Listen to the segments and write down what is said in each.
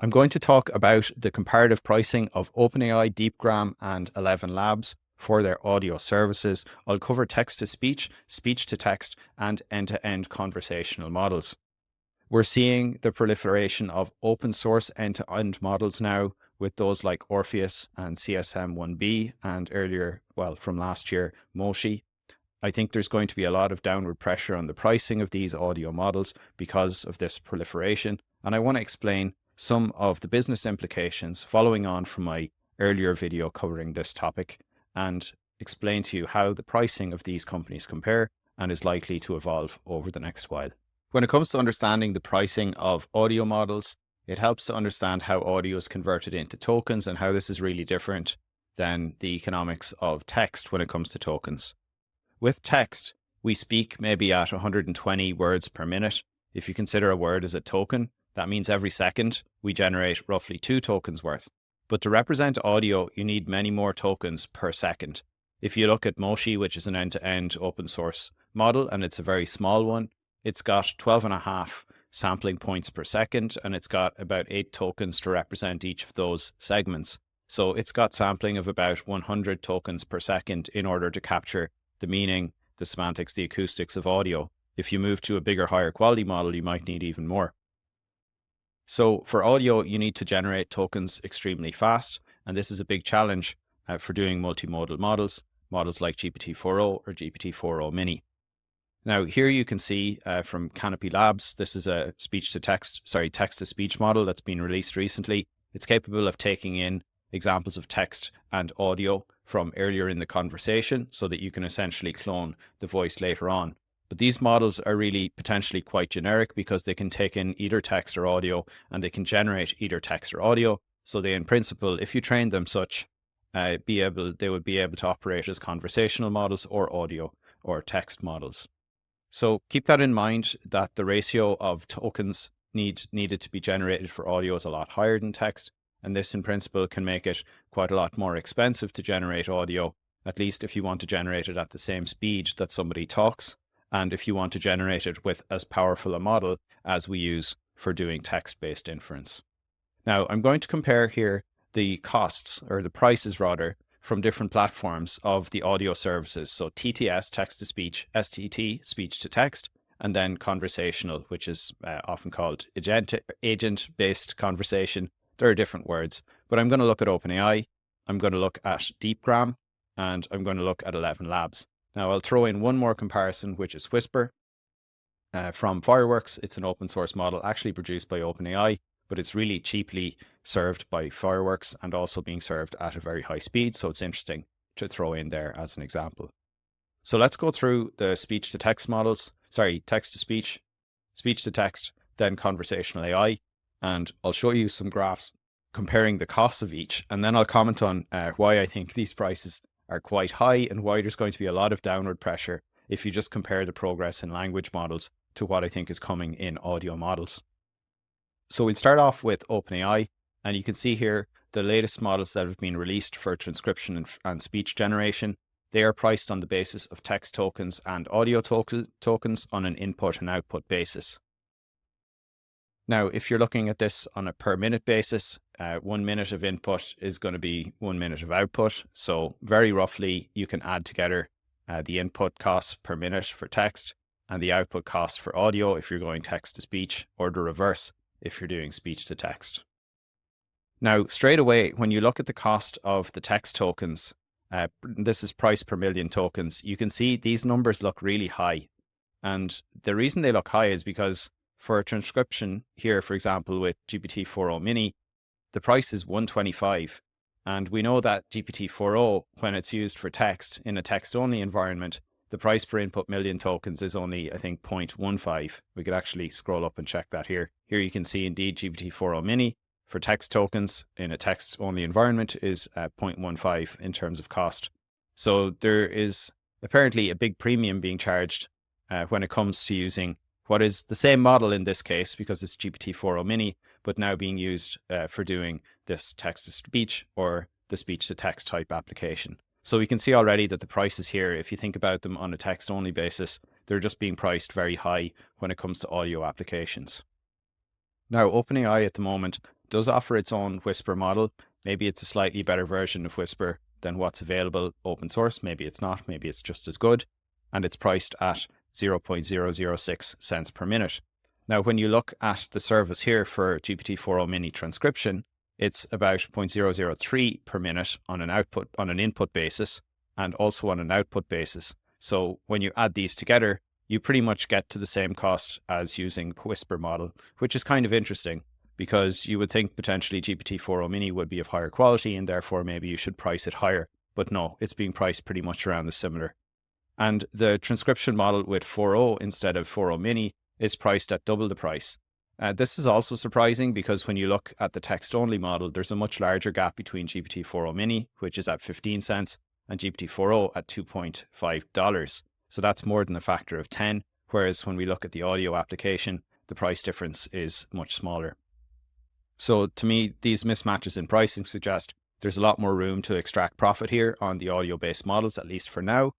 I'm going to talk about the comparative pricing of OpenAI, DeepGram, and ElevenLabs for their audio services. I'll cover text-to-speech, speech-to-text, and end-to-end conversational models. We're seeing the proliferation of open source end-to-end models now with those like Orpheus and CSM1B and earlier, well, from last year, Moshi. I think there's going to be a lot of downward pressure on the pricing of these audio models because of this proliferation. And I want to explain some of the business implications following on from my earlier video covering this topic and explain to you how the pricing of these companies compare and is likely to evolve over the next while. When it comes to understanding the pricing of audio models, it helps to understand how audio is converted into tokens and how this is really different than the economics of text when it comes to tokens. With text, we speak maybe at 120 words per minute. If you consider a word as a token, that means every second we generate roughly 2 tokens worth. But to represent audio, you need many more tokens per second. If you look at Moshi, which is an end-to-end open source model, and it's a very small one, it's got 12.5 sampling points per second, and it's got about 8 tokens to represent each of those segments. So it's got sampling of about 100 tokens per second in order to capture the meaning, the semantics, the acoustics of audio. If you move to a bigger, higher quality model, you might need even more. So for audio, you need to generate tokens extremely fast, and this is a big challenge for doing multimodal models like GPT-4o or GPT-4o Mini. Now here you can see from Canopy Labs, this is a text-to-speech model that's been released recently. It's capable of taking in examples of text and audio from earlier in the conversation so that you can essentially clone the voice later on. But these models are really potentially quite generic because they can take in either text or audio, and they can generate either text or audio. So they, in principle, if you train them such, they would be able to operate as conversational models or audio or text models. So keep that in mind, that the ratio of tokens needed to be generated for audio is a lot higher than text. And this, in principle, can make it quite a lot more expensive to generate audio, at least if you want to generate it at the same speed that somebody talks, and if you want to generate it with as powerful a model as we use for doing text-based inference. Now, I'm going to compare here the costs, or the prices rather, from different platforms of the audio services. So TTS, text-to-speech, STT, speech-to-text, and then conversational, which is often called agent-based conversation. There are different words, but I'm going to look at OpenAI, I'm going to look at DeepGram, and I'm going to look at ElevenLabs. Now I'll throw in one more comparison, which is Whisper from Fireworks. It's an open source model actually produced by OpenAI, but it's really cheaply served by Fireworks and also being served at a very high speed. So it's interesting to throw in there as an example. So let's go through the speech-to-text models, text-to-speech, speech-to-text, then conversational AI. And I'll show you some graphs comparing the costs of each, and then I'll comment on why I think these prices are quite high and why there's going to be a lot of downward pressure if you just compare the progress in language models to what I think is coming in audio models. So we'll start off with OpenAI, and you can see here the latest models that have been released for transcription and speech generation. They are priced on the basis of text tokens and audio tokens on an input and output basis. Now, if you're looking at this on a per minute basis, 1 minute of input is going to be 1 minute of output. So very roughly, you can add together the input costs per minute for text and the output cost for audio if you're going text to speech, or the reverse if you're doing speech to text. Now, straight away, when you look at the cost of the text tokens, this is price per million tokens, you can see these numbers look really high. And the reason they look high is because for a transcription here, for example, with GPT-4o Mini, the price is 125. And we know that GPT-4o, when it's used for text in a text-only environment, the price per input million tokens is only, I think, 0.15. We could actually scroll up and check that here. Here you can see indeed GPT-4o Mini for text tokens in a text-only environment is 0.15 in terms of cost. So there is apparently a big premium being charged when it comes to using what is the same model in this case, because it's GPT-4o Mini, but now being used for doing this text-to-speech or the speech-to-text type application. So we can see already that the prices here, if you think about them on a text-only basis, they're just being priced very high when it comes to audio applications. Now, OpenAI at the moment does offer its own Whisper model. Maybe it's a slightly better version of Whisper than what's available open source. Maybe it's not. Maybe it's just as good. And it's priced at 0.006 cents per minute. Now, when you look at the service here for GPT-4o Mini transcription, it's about 0.003 per minute on an input basis, and also on an output basis. So when you add these together, you pretty much get to the same cost as using Whisper model, which is kind of interesting because you would think potentially GPT-4o Mini would be of higher quality and therefore maybe you should price it higher. But no, it's being priced pretty much around the similar. And the transcription model with 4o instead of 4o Mini is priced at double the price. This is also surprising because when you look at the text-only model, there's a much larger gap between GPT-4o Mini, which is at 15 cents, and GPT-4o at $2.5. So that's more than a factor of 10, whereas when we look at the audio application, the price difference is much smaller. So to me, these mismatches in pricing suggest there's a lot more room to extract profit here on the audio-based models, at least for now,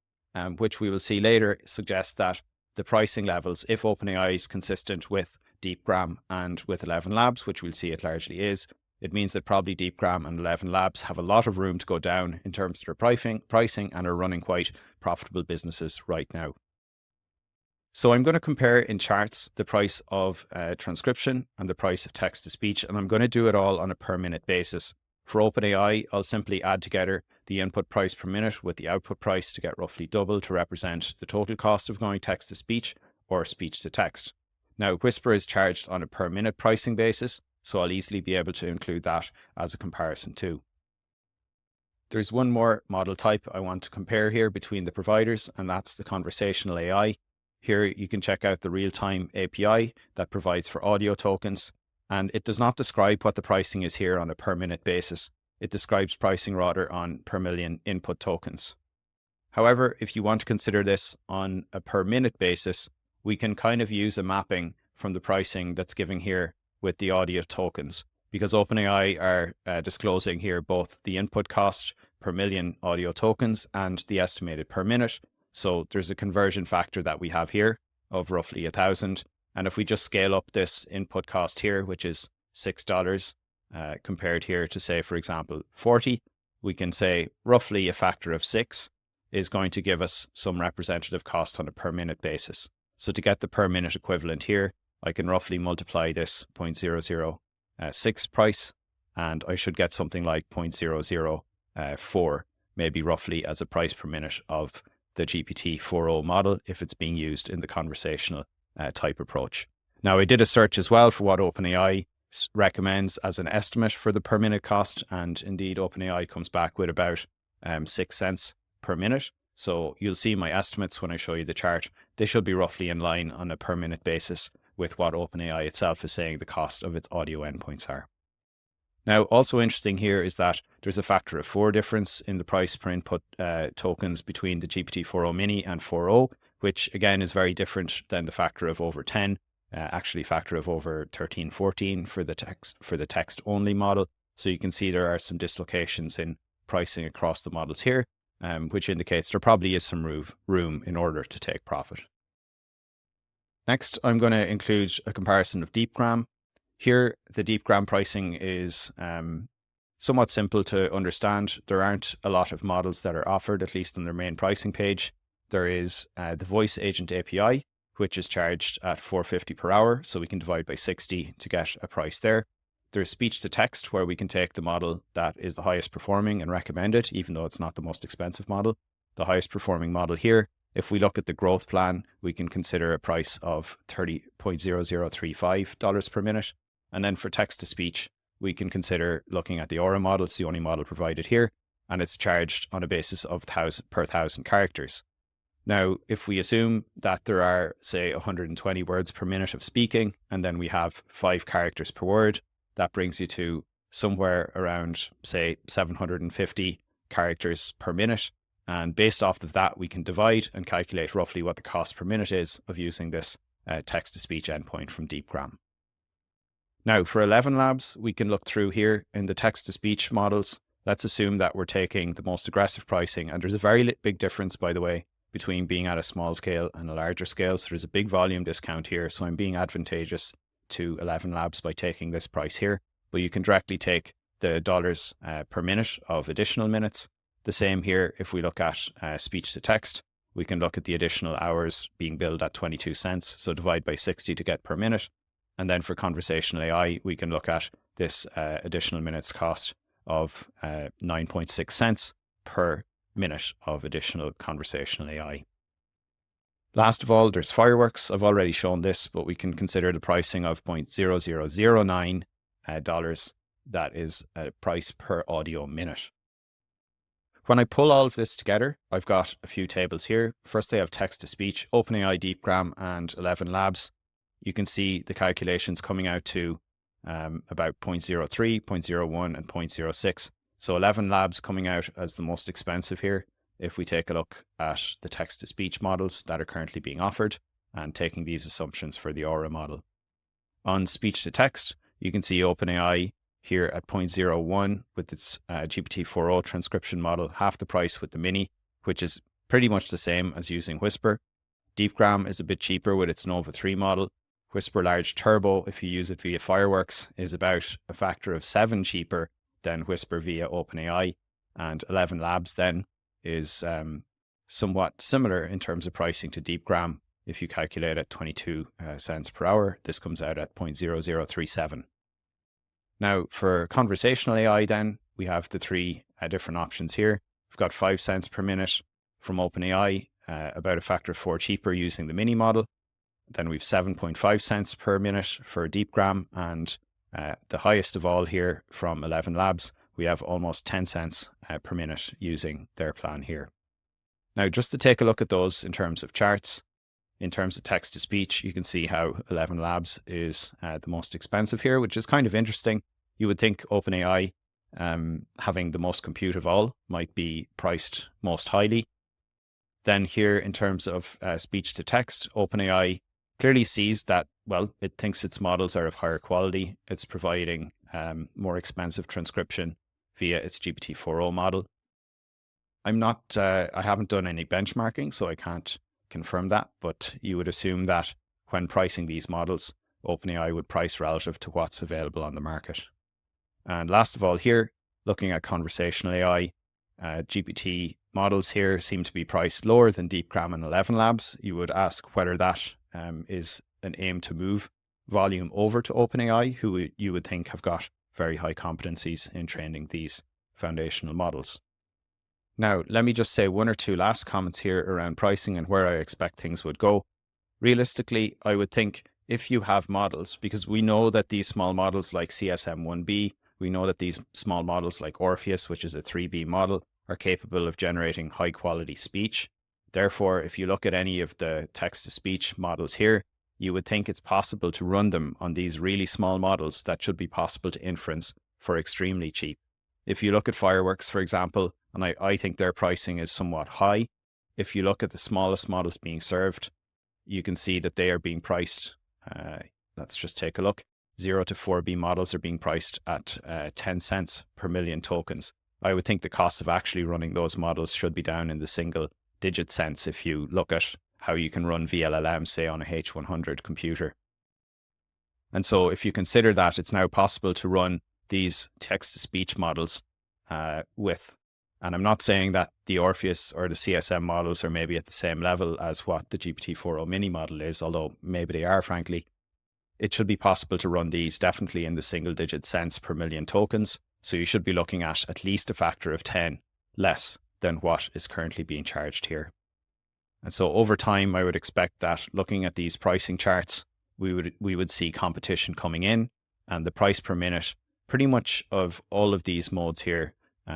which we will see later suggests that the pricing levels, if OpenAI is consistent with DeepGram and with ElevenLabs, which we'll see it largely is, it means that probably DeepGram and ElevenLabs have a lot of room to go down in terms of their pricing and are running quite profitable businesses right now. So I'm going to compare in charts the price of transcription and the price of text-to-speech, and I'm going to do it all on a per minute basis. For OpenAI, I'll simply add together the input price per minute with the output price to get roughly double to represent the total cost of going text-to-speech or speech-to-text. Now, Whisper is charged on a per minute pricing basis, so I'll easily be able to include that as a comparison too. There's one more model type I want to compare here between the providers, and that's the conversational AI. Here you can check out the real-time API that provides for audio tokens, and it does not describe what the pricing is here on a per minute basis. It describes pricing rather on per million input tokens. However, if you want to consider this on a per minute basis, we can kind of use a mapping from the pricing that's given here with the audio tokens, because OpenAI are disclosing here both the input cost per million audio tokens and the estimated per minute. So there's a conversion factor that we have here of roughly 1,000. And if we just scale up this input cost here, which is $6, compared here to say, for example, 40, we can say roughly a factor of 6 is going to give us some representative cost on a per minute basis. So to get the per minute equivalent here, I can roughly multiply this 0.006 price, and I should get something like 0.004, maybe roughly as a price per minute of the GPT-4o model if it's being used in the conversational type approach. Now, I did a search as well for what OpenAI recommends as an estimate for the per minute cost, and indeed OpenAI comes back with about 6 cents per minute. So you'll see my estimates when I show you the chart. They should be roughly in line on a per minute basis with what OpenAI itself is saying the cost of its audio endpoints are. Now, also interesting here is that there's a factor of 4 difference in the price per input tokens between the GPT-4o Mini and 4o, which again is very different than the factor of over 10, actually factor of over 13, 14 for the text only model. So you can see there are some dislocations in pricing across the models here, which indicates there probably is some room in order to take profit. Next, I'm going to include a comparison of DeepGram. Here, the DeepGram pricing is somewhat simple to understand. There aren't a lot of models that are offered, at least on their main pricing page. There is the voice agent API, which is charged at $4.50 per hour, so we can divide by 60 to get a price there. There's speech to text, where we can take the model that is the highest performing and recommend it, even though it's not the most expensive model. The highest performing model here, if we look at the growth plan, we can consider a price of $30.0035 per minute. And then for text to speech, we can consider looking at the Aura model. It's the only model provided here, and it's charged on a basis of per 1,000 characters. Now, if we assume that there are, say, 120 words per minute of speaking, and then we have 5 characters per word, that brings you to somewhere around, say, 750 characters per minute. And based off of that, we can divide and calculate roughly what the cost per minute is of using this text-to-speech endpoint from DeepGram. Now, for ElevenLabs, we can look through here in the text-to-speech models. Let's assume that we're taking the most aggressive pricing. And there's a very big difference, by the way, between being at a small scale and a larger scale. So there's a big volume discount here. So I'm being advantageous to ElevenLabs by taking this price here, but you can directly take the dollars per minute of additional minutes. The same here, if we look at speech to text, we can look at the additional hours being billed at 22 cents, so divide by 60 to get per minute. And then for conversational AI, we can look at this additional minutes cost of 9.6 cents per minute of additional conversational AI. Last of all, there's fireworks. I've already shown this, but we can consider the pricing of $0.0009 dollars. That is a price per audio minute. When I pull all of this together, I've got a few tables here. First, I have text to speech, OpenAI, DeepGram, and ElevenLabs. You can see the calculations coming out to about 0.03, 0.01, and 0.06. So ElevenLabs coming out as the most expensive here. If we take a look at the text to speech models that are currently being offered and taking these assumptions for the Aura model. On speech to text, you can see OpenAI here at 0.01 with its GPT-4o transcription model, half the price with the mini, which is pretty much the same as using Whisper. DeepGram is a bit cheaper with its Nova 3 model. Whisper Large Turbo, if you use it via Fireworks, is about a factor of 7 cheaper than Whisper via OpenAI. And ElevenLabs then is somewhat similar in terms of pricing to DeepGram. If you calculate at 22 cents per hour, this comes out at 0.0037. Now, for conversational AI, then, we have the three different options here. We've got 5 cents per minute from OpenAI, about a factor of 4 cheaper using the mini model. Then we've 7.5 cents per minute for DeepGram, and the highest of all here from ElevenLabs, we have almost 10 cents per minute using their plan here. Now, just to take a look at those in terms of charts, in terms of text to speech, you can see how ElevenLabs is the most expensive here, which is kind of interesting. You would think OpenAI, having the most compute of all, might be priced most highly. Then here, in terms of speech to text, OpenAI clearly sees that, well, it thinks its models are of higher quality. It's providing more expensive transcription via its GPT-4o model. I haven't done any benchmarking, so I can't confirm that, but you would assume that when pricing these models, OpenAI would price relative to what's available on the market. And last of all here, looking at conversational AI, GPT models here seem to be priced lower than DeepGram and ElevenLabs. You would ask whether that is an aim to move volume over to OpenAI, who you would think have got very high competencies in training these foundational models. Now, let me just say one or two last comments here around pricing and where I expect things would go. Realistically, I would think if you have models, because we know that these small models like CSM1B, we know that these small models like Orpheus, which is a 3B model, are capable of generating high quality speech. Therefore, if you look at any of the text-to-speech models here, you would think it's possible to run them on these really small models that should be possible to inference for extremely cheap. If you look at Fireworks, for example, and I think their pricing is somewhat high. If you look at the smallest models being served, you can see that they are being priced, let's just take a look, 0 to 4B models are being priced at 10 cents per million tokens. I would think the cost of actually running those models should be down in the single digit cents if you look at how you can run VLLM, say, on a H100 computer. And so if you consider that it's now possible to run these text-to-speech models with, and I'm not saying that the Orpheus or the CSM models are maybe at the same level as what the GPT-4o mini model is, although maybe they are, frankly. It should be possible to run these definitely in the single-digit cents per million tokens, so you should be looking at least a factor of 10 less than what is currently being charged here. And so over time, I would expect that looking at these pricing charts, we would see competition coming in, and the price per minute, pretty much of all of these modes here,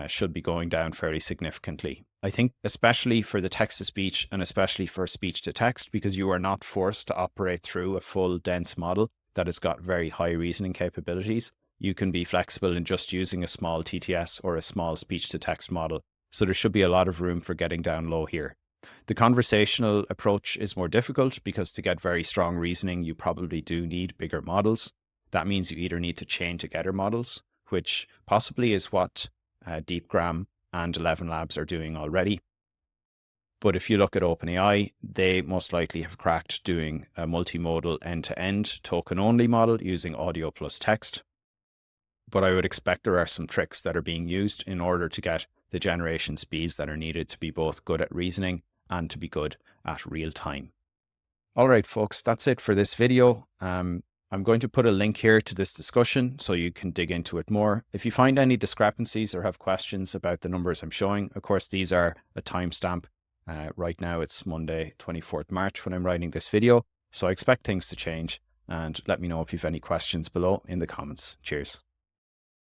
should be going down fairly significantly. I think especially for the text-to-speech and especially for speech-to-text, because you are not forced to operate through a full dense model that has got very high reasoning capabilities. You can be flexible in just using a small TTS or a small speech-to-text model. So there should be a lot of room for getting down low here. The conversational approach is more difficult because to get very strong reasoning, you probably do need bigger models. That means you either need to chain together models, which possibly is what DeepGram and ElevenLabs are doing already. But if you look at OpenAI, they most likely have cracked doing a multimodal end-to-end token-only model using audio plus text. But I would expect there are some tricks that are being used in order to get the generation speeds that are needed to be both good at reasoning and to be good at real time. All right, folks, that's it for this video. I'm going to put a link here to this discussion so you can dig into it more. If you find any discrepancies or have questions about the numbers I'm showing, of course, these are a timestamp. Right now it's Monday, 24th March when I'm writing this video. So I expect things to change, and let me know if you have any questions below in the comments. Cheers.